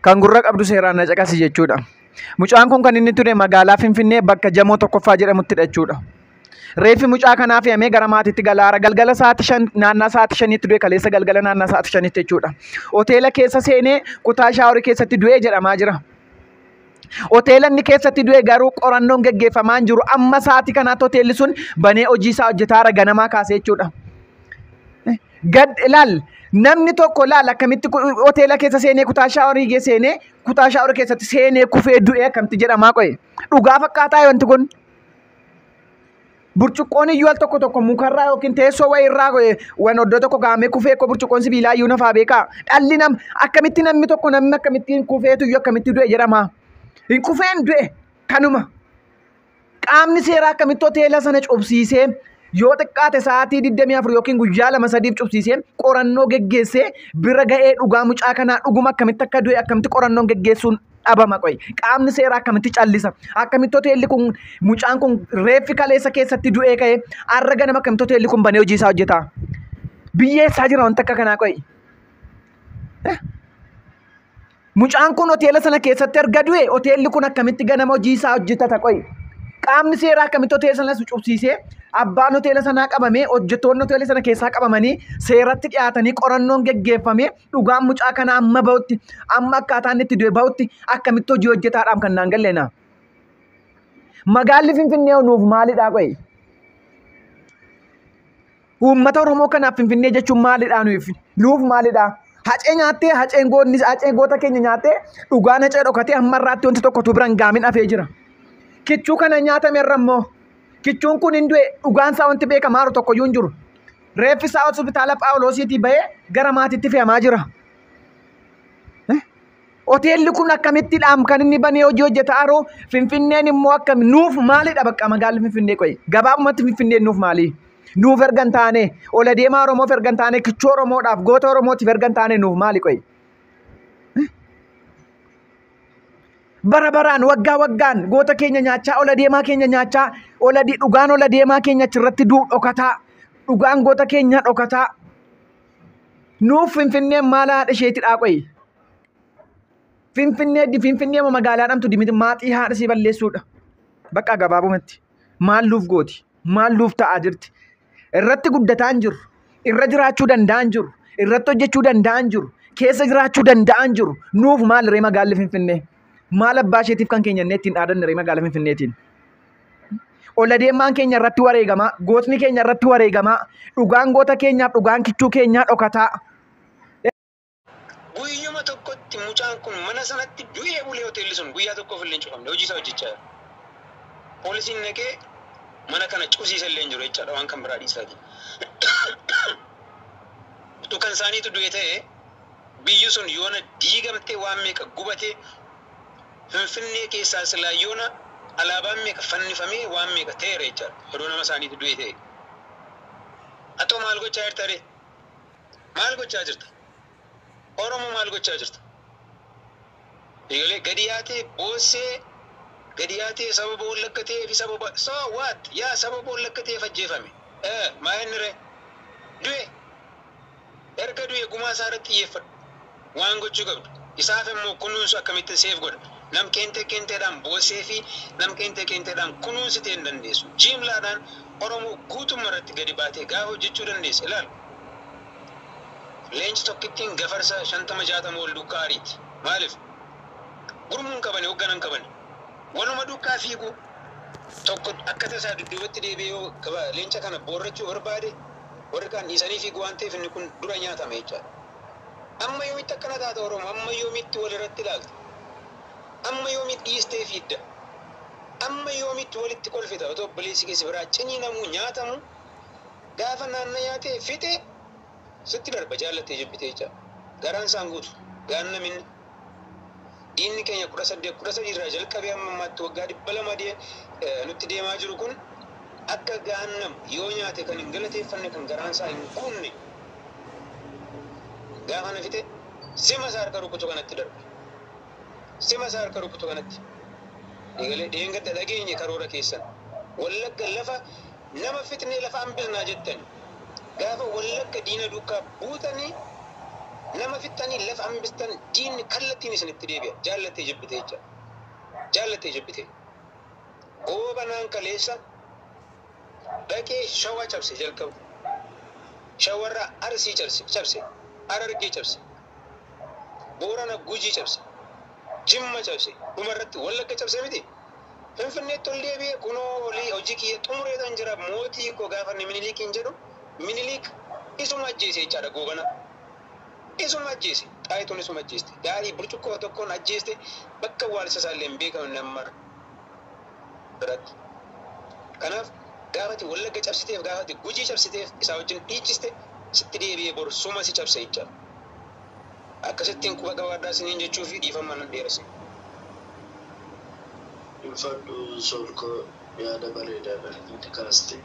kan gurra qabdu seeraan na caqasi jechuudha. Mucaan kun kan inni ture magaalaa Finfinnee bakka Jamoo Tokkoffaa jedhamuttidha jechuudha. Reeffi mucaa kanaa fe'amee gara maatiitti galaara galgala sa'aatii 5 naannaa sa'aatii 5tti du'e kaleessa galgala naannaa sa'aatii 5tti jechuudha. Hoteela keessa seenee kutaa shaaworii keessatti du'ee jedhamaa jira. Hoteela inni keessatti du'e garuu qorannoon geggeeffamaa jiru amma sa'aatii kanaatti hoteelli sun banee hojii isaa hojjetaara ganamaa kaasee jechuudha. Gad ilaal namni tokko ilaal akkamitti hoteela keessa seenee kutaa shaaworii seenee kutaa shaaworii keessatti seenee kufee du'e akkamitti jedhamaa qo'e. Dhugaa fakkaataa wanti kun. Burcuqqoon iyyuu al tokko mukarraa yookiin teessoo wayirraa waan oddoo tokko gaamee kufee ko burcuqqoon sibiilaa iyyuu nafaa beekaa. Dhalli akkamitti namni tokko namni akkamittiin kufeetu iyyuu akkamitti du'e jedhama. Hin kufeen du'e kanuma. Qaamni seeraa akkamitti hoteela sana cubsiisee yoo xiqqaate sa'aatii 24 yookiin guyyaa 2-3 cubsiisee qorannoo geggeessee bira ga'ee dhugaa mucaa kanaa dhuguma akkamitti akka du'e akkamitti qorannoon geggeessuun dhabama qoy. Qaamni seeraa akkamitti callisa. Akkamitti hoteelli kun mucaan kun reeffi kaleessa keessatti du'ee ka'e har'a ganama akkamitti hoteelli kun banee hojii isaa hojjeta. Biyyeessaa jira wanta akka kanaa qoy. Mucaan kun hoteela sana keessatti erga du'e hoteelli kun akkamitti ganama hojii isaa hojjetata qoy. Qaamni seeraa akkamitti hoteela sana cubsiisee abbaan hoteela sanaa qabamee hojjettoonni hoteela sana keessaa qabamanii seeratti dhiyaatanii qorannoon geggeeffamee dhugaan mucaa kana amma bahutti amma akkaataan itti du'e bahutti akkamitti hojii hojjetaadhaaf kan naan galleena. Magaalli Finfinnee nuuf maalidhaa qoy? Uummata Oromoo kanaaf Finfinnee jechuun maalidhaa nuuf maalidhaa? Hacee nyaattee haceen goota keenya nyaattee dhugaan hacee dhokatee ammarraatti wanti tokkotu biraan gaamin hafee jira. Kichuu kana nyaatame irra immoo kichuun kun hin du'e dhugaan isaa wanti beekamaa tokkoyyuu hin jiru. Reeffi isaa hospitaala Phaawulosiitii bahee gara maatiitti fe'amaa jira. Hoteelli kun akkamittidhaan kan inni banee hojii hojjetaa jiru Finfinneen immoo akkami nuuf maalidha bakka magaalli Finfinnee qoy. Gabaabumatti Finfinneen nuuf maali? Nuuf ergan taane ola deemaa Oromoof ergan taane kichuu Oromoodhaaf goota Oromootiif ergan taane nuuf maali qoy? Bara baraan waggaa waggaan goota keenya nyaachaa ola deemaa keenya nyaachaa dhugaan ola deemaa keenya achirratti dhokataa dhugaan goota keenya dhokataa nuuf Finfinneen maal haadha isheetidhaa qoy. Finfinnee magaalaa dhamtu dimiti maaxii haadha si balleessuudha. Bakka gabaabumatti maal luuf gooti maal luuf ta'aa jirti. Irratti guddataa hin jiru, irra jiraachuu danda'an jiru, irratti hojjechuu danda'an jiru, keessa jiraachuu danda'an jiru. Nuuf maal ree magaalli Finfinnee? Maal abbaa isheetiif kan keenya ittiin dhaadanne ree magaalaa Finfinneetiin? Ola deemaan keenya irratti wareegamaa, gootni keenya irratti wareegamaa, dhugaan goota keenyaaf dhugaan kichuu keenyaa dhokataa. Guyyuma tokkotti mucaan kun mana sanatti du'ee bulee hoteelli sun guyyaa tokkoof illee hin cufamne hojii isaa hojjechaa jira. Poolisiin naqee mana kana cufsiisa illee hin jiru jechaadha waan kan biraa dhiisaati. Utuu kan isaaniitu du'e ta'e biyyi sun yoona diigamtee waan meeqa gubatee Finfinnee keessaa silaa yoona alaabaan meeqa fannifamee waan meeqa ta'eera jechaadha. Odoo nama isaaniitu du'e ta'e. Atoo maal gochaa jirta ree? Maal gochaa jirta? Oromoo maal gochaa jirta? Eegalee gadi yaatee boossee gadi yaatee sababa wallaggatee fi sababa so what yaa sababa wallaggatee ajjeefame. Maa inni ree? Du'e. Erga du'e gumaa isaa irratti xiyyeeffadhu. Waan gochuu qabdu. Isaaf immoo kunuunsu akkamitti seef godha. Nam qeenteedhaan boossee fi nam qeenteedhaan kunuunsitee hin dandeessu. Jimlaadhaan Oromoo guutummaa irratti gadi baatee gaafa hojjechuu dandeessa. Ilaali. Leenci tokkittiin gafarsa 50-60 ol duukaa ariiti. Maaliif? Gurmuun qabani hoogganan qabani. Waluma duukaa fiigu tokko akka tasaa dudduubatti deebi'ee yoo leenca kana boorrachuu barbaade warri kaan dhiisanii fiigu waan ta'eef inni kun dura nyaatame jechaadha. Amma yoomitti akkana taata Oromoo amma yoomitti walirratti ilaalta. Amma yoomitti dhiistee fiidda. Amma yoomitti walitti kolfita otoo obboleessi keessa biraa ciniinamuu nyaatamu gaafa naanna nyaatee fixe sitti darba jaallattee jibbitee jecha garaan isaan guutu gaanna minna diinni keenya 18 irraa jalqabee amma ammaatti waggaa 200 nutti deemaa jiru kun akka gaannam yoo nyaate kan hin galateeffanne kan garaan isaa hin guunne gaafa na fixe sima isaa harka rukutu kanatti darba sima isaa harka rukutu kanatti eegalee dheengadda dhageenye karoora keessan wallagga lafa nama fixnee lafa hambisnaa jettan gaafa wallagga diina duukaa buutanii nama fixxanii lafa hambistan diinni kallattiin isinitti deebi'a. Jaallattee jibbitee jecha. Jaallattee jibbitee. Goobanaan kaleessa dhaqee shawaa cabse jalqabu. Shawarraa Arsii cabse. Harargee cabse. Boorana Gujii cabse. Jimma cabse. Dhumarratti Wallagga cabse miti. Finfinneetti ol deebi'ee kunoo olii hojii kiyya xumureetan jira. Mootii koo gaafa inni Miniliikiin jedhu Miniliik isuma ajjeese jechaadha goobana. Isuma ajjeese. Xaayituun isuma ajjeeste. Gaarii burcuqqoo tokkoon ajjeeste bakka waalisa isaallee hin beekamu nama biratti. Kanaaf gaafati Wallagga cabsiteef gaafati Gujii cabsiteef isaa wajjin dhiichiste sitti deebi'ee borsuma si cabse jechaadha. Akkasittiin quba qabaadhaa isiniin jechuu fi dhiifama nan dheeresse. Ulfaadhu solkoo yaada bareedaa barreeffamte kaaste.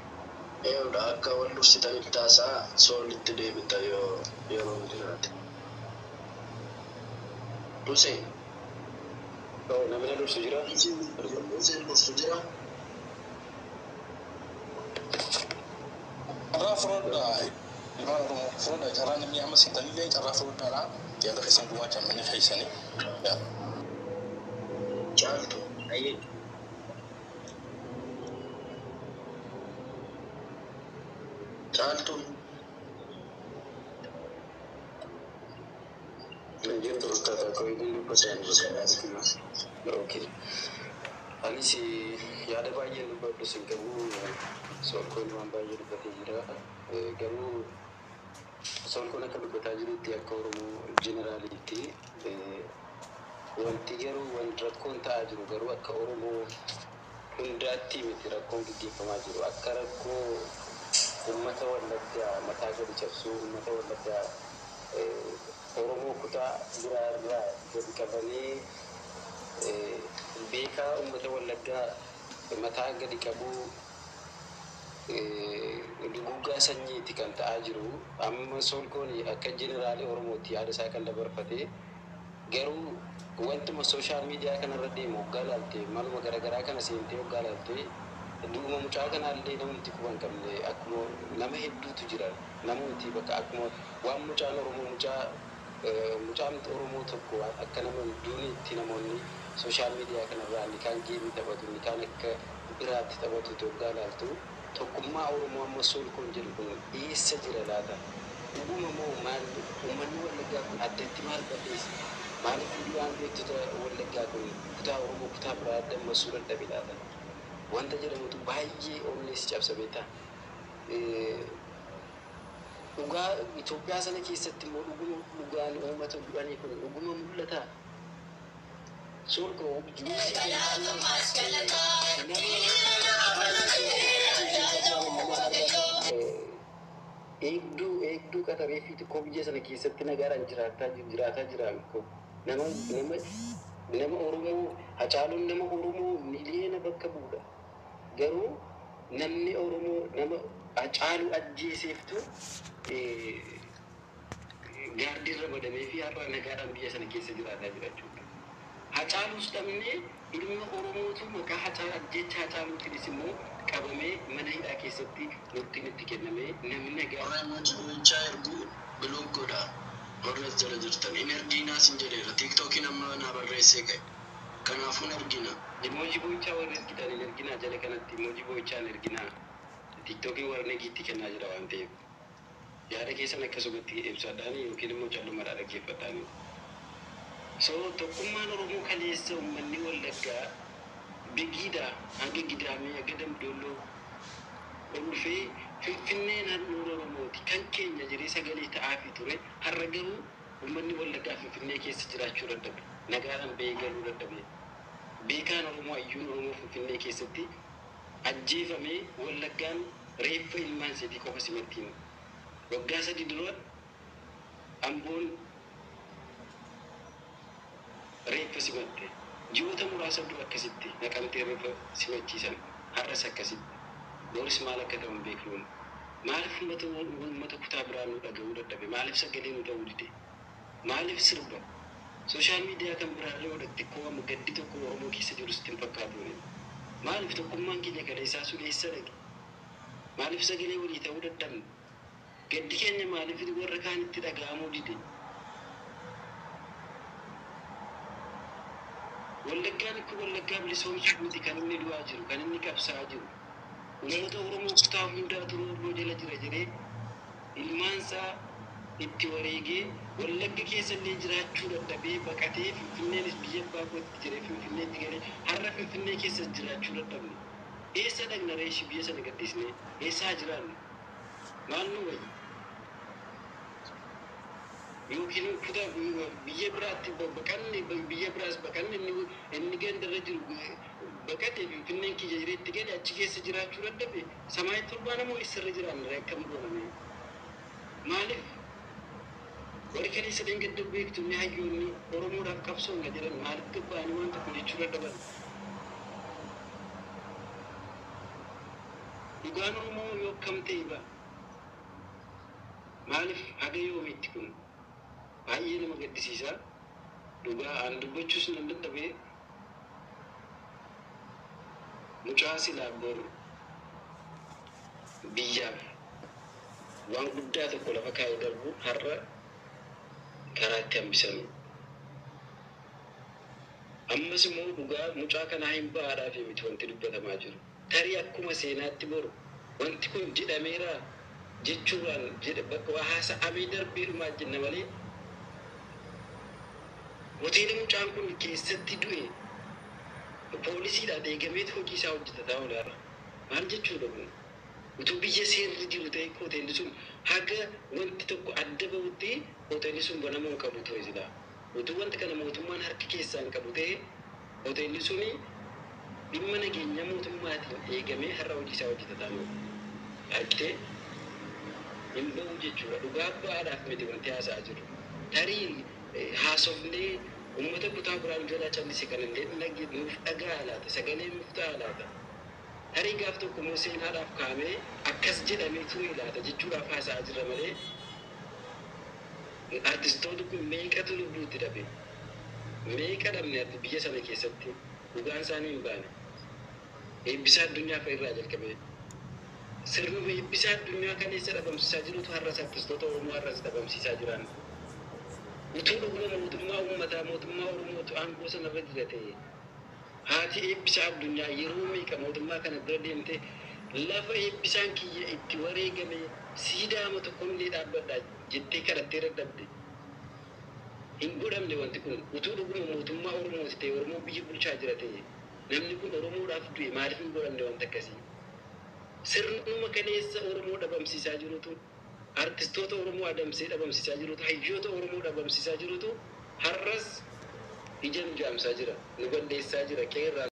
Eeyyudha akka wal dursitaniif taasaa soolitti deebita yeroo jiraate. Hussein. Namni dursu jira. Hussein dursu jira. Rafroda, Rafroda, jarang ni amat sih tadi dia cara Rafroda lah. Dia ada kesan dua macam ni kesan ni. Ya. Jaltu, ayat. Jaltu. Mungkin terus kata kau ini persen lagi mas. Okey. Ani si ya ada banyak lupa dosen kamu. Soal kau ni mampu jadi bertijira. Kamu soal kau nak bertajiri tiap kau generality. Wanti garu wanti rakon tajiru garu akka oromo hundatti miti rakon gaggeeffamaa jiru akka rakkoo ummata wallaggaa mataa gadi cabsuu ummata wallaggaa oromoo kutaa biraarraa gadi qabanii beekaa ummata wallaggaa mataa gadi qabuu duguuggaa sanyiiti kan ta'aa jiru amma solkoon akka jeneraalii oromooti yaada isaa kan dabarfate garuu wantuma social media kana irra deemu galaalte maluma garagaraa kana seentee galaalte duuma mucaa kana illee namni kuban qabne akkuma nama hedduutu jira namooti bakka akkuma waan mucaan oromoo mucaan oromoo tokko akka nama duuniitti namoonni social media kana irraa ni kan geemi taphatu ni kan akka biraatti taphatu to galaaltu tokkummaa oromoo amma solkoon jedhu kun eessa jira laata dhuguma moo maal uummanni wallaggaa kun addatti maal balleessa maaliif duraan beektota wallaggaa kun kutaa oromoo kutaa biraa dammaqsuu dadhabiidhaata wanta jedhamutu baay'ee onnees cabsa beektaa dhugaa Itoophiyaa sana keessatti immoo dhugaan uummata du'anii kun dhuguma mul'ata solkoo eegduu qataree fi xiqqoo biyya sana keessatti nagaadhaan jiraataa jiran ko nama oromoo hacaaluun nama oromoo miliyoona bakka buudha garuu namni oromoo nama hacaaluu ajjeeseeftu gaardiirra badamee fi har'a nagaadhaan biyya sana keessa jiraataa jira jechuudha. Hacaaluus dhabnee ilma oromootu maqaa jecha hacaaluutiinis immoo qabamee mana hidhaa keessatti murtiin itti kennamee namni nagaa gochaa erguu biloogoodha. Warras jala jirtan in ergiinaa sin jedheera tiiktookiin amma naa barreessee ka'e kanaafuu ergina emoji bochaa warra ergitan in erginaa jala kanatti emoji bochaan erginaa tiiktookiin warra negiitti kennaa jira waan ta'eef yaada keessan akkasumatti ibsadhaanii yookiin immoo callumadhaa dhaggeeffadhaanii so tokkummaan oromoo kaleessa uummanni wallaggaa bigiidha hanga gidaamee hanga damdooloo ol dhufee Finfinnee naannoo oromooti kan keenya jedhee sagalee ta'aa fi ture har'a garuu uummanni wallaggaa Finfinnee keessa jiraachuu dadhabe nagaadhaan bahee galuu dadhabe beekaan oromoo ayyuun oromoo Finfinnee keessatti ajjeefamee wallaggaan reeffa ilmaan seetii qofa simattiin waggaa 3 dura amboon reeffa simatte ji'oota muraasa dura akkasitti naqamtee reeffa simachiisan har'as akkasitti boris maal akka ta'u hin beeknu maaliif uummata kutaa biraa nu dhaga'uu dadhabe maaliif sagalee nu ta'uu dide maaliif sirba sooshaal miidiyaa kan biraallee odhatti koo gaddi tokko oromoo keessa jiru sitti hin fakkaatu maaliif tokkummaan keenya kaleessaa suleessa dhage maaliif sagalee walii ta'uu dadhabne gaddi keenya maaliif warra kaanitti dhaga'amuu dide Wallaggaan akka wallaggaa bilisoomsuu guuti kan inni du'aa jiru kan inni qabsaa jiru. Uummata Oromoo kutaa hundaa turuu jala jira jedhee ilmaansaa itti wareegee wallagga keessa illee jiraachuu dadhabee baqatee Finfinneenis biyya abbaa kootti jedhee Finfinneetti galee har'a Finfinnee keessa jiraachuu dadhabne. Eessa dhaqna reeshi biyya sana gadhiisnee eessaa jiraanne maal nu wayya? Yookiin kutaa biyya biraatti baqanne biyya biraas baqanne inni gandarra jiru baqatee Finfinneen kiyya jireetti galee achi keessa jiraachuu dadhabe samaayi torbaa namoo eessarra jiraanne akkam gooname maaliif? Warri kaleessa dangadda beektuun hayyoonni Oromoodhaaf qabsoo nga jedhan maaliif gabbaanii waan tokko jechuu dadhaban? Dhugaan Oromoo yoo akkam ta'e ba'a maaliif haga yoomiitti kun baay'ee nama gaddisiisa. Dhugaa aan dubbachuus nan dadhabee mucaa silaa boru biyyaaf waan guddaa tokko lafa kaa'ee darbu har'a karaatti hambisanu. Ammas immoo dhugaa mucaa kanaa hin bahaadhaaf miti wanti dubbatamaa jiru. Tarii akkuma seenaatti boru wanti kun jedhameera jechuudhaan bakka haasa'amee darbee dhumaa jenna malee hoteela mucaan kun keessatti du'e poolisiidhaan eegameetu hojii isaa hojjetataa olaara. Maal jechuudha kun? Utuu biyya seerri jiru ta'e hoteelli sun haga wanti tokko adda bahutti hoteelli sun banamuu qabu ture silaa. Utuu wanti kana mootummaan harka keessaan qabu ta'e hoteelli suni dhimma nageenya mootummaatiin eegamee har'a hojii isaa hojjetataa jiru. Argitee hin bahu jechuudha. Dhugaa ba'aadhaaf miti wanti haasa'aa jiru. Tarii haasofnee uummata kutaa biraan jalaa callise kan illee nuuf dhagaa laata sagalee nuuf ta'a laata. Tarii gaaf tokko immoo seenaadhaaf kaa'amee akkas jedhamee ture laata jechuudhaaf haasa'aa jira malee artistoonni kun meeqatu lubbuutti dhabe? Meeqa dhabne biyya sana keessatti dhugaan isaanii hin baane. Eebbisaa addunyaa fa'a irraa jalqabee sirnuma eebbisaa addunyaa kaleessa dhabamsiisaa jirutu har'as artistoota Oromoo har'as dhabamsiisaa jiran. Utuu dhuguma mootummaa uummataa mootummaa Oromootu aangoo sanarra jira ta'e haati eebbisaa addunyaa yeroo meeqa mootummaa kana bira deemte lafa eebbisaan kiyya itti wareegame siidaama tokkollee dhaabbadhaa jettee kadhattee dadhabde. Hin godhamne wanti kun utuu dhuguma mootummaa Oromooti ta'e Oromoo biyya bulchaa jira ta'e namni kun Oromoodhaaf du'e maaliif hin godhamne wanta akkasii? Sirnuma kaleessa Oromoo dhabamsiisaa jirutu artistoota Oromoo adamsee dhabamsiisaa jirutu hayyoota Oromoo dhabamsiisaa jirutu har'as ija nu jaamsaa jira nu balleessaa jira qeerraa